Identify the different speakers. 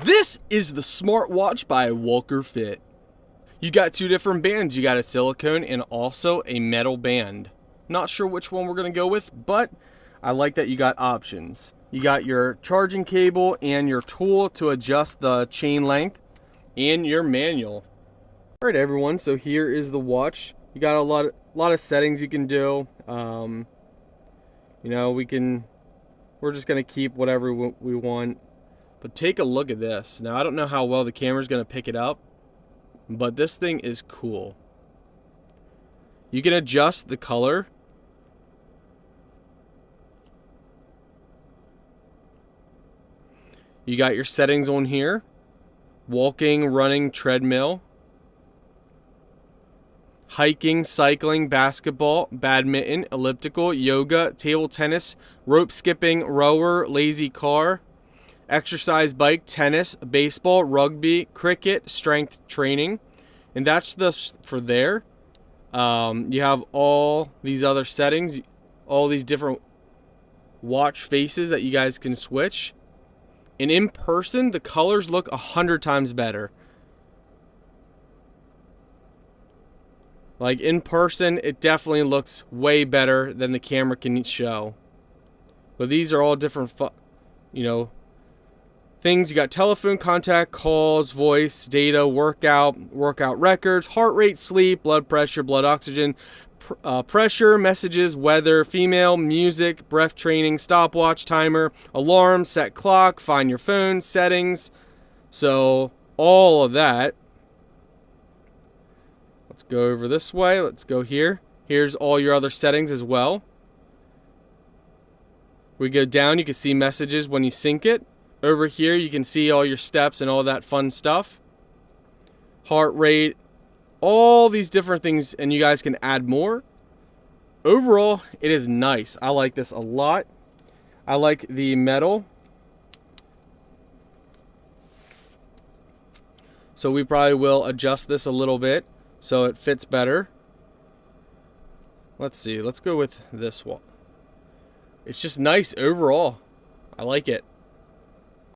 Speaker 1: This is the smartwatch by WalkerFit. You got two different bands. You got a silicone and also a metal band. Not sure which one we're going to go with, but I like that you got options. You got your charging cable and your tool to adjust the chain length and your manual. All right, everyone, so here is the watch. You got a lot of settings you can do. You know, we're just going to keep whatever we want. But take a look at this. Now, I don't know how well the camera's going to pick it up, but this thing is cool. You can adjust the color. You got your settings on here. Walking, running, treadmill. Hiking, cycling, basketball, badminton, elliptical, yoga, table tennis, rope skipping, rower, lazy car, exercise bike, tennis, baseball, rugby, cricket, strength training. And that's for there. You have all these other settings, all these different watch faces that you guys can switch. And in person, the colors look 100 times better. Like in person, it definitely looks way better than the camera can show. But these are all different, things. You got telephone contact, calls, voice, data, workout records, heart rate, sleep, blood pressure, blood oxygen, pressure, messages, weather, female, music, breath training, stopwatch, timer, alarm, set clock, find your phone, settings. So all of that. Let's go over this way. Let's go here. Here's all your other settings as well. We go down, you can see messages when you sync it. Over here, you can see all your steps and all that fun stuff. Heart rate, all these different things, and you guys can add more. Overall, it is nice. I like this a lot. I like the metal. So we probably will adjust this a little bit so it fits better. Let's see. Let's go with this one. It's just nice overall. I like it.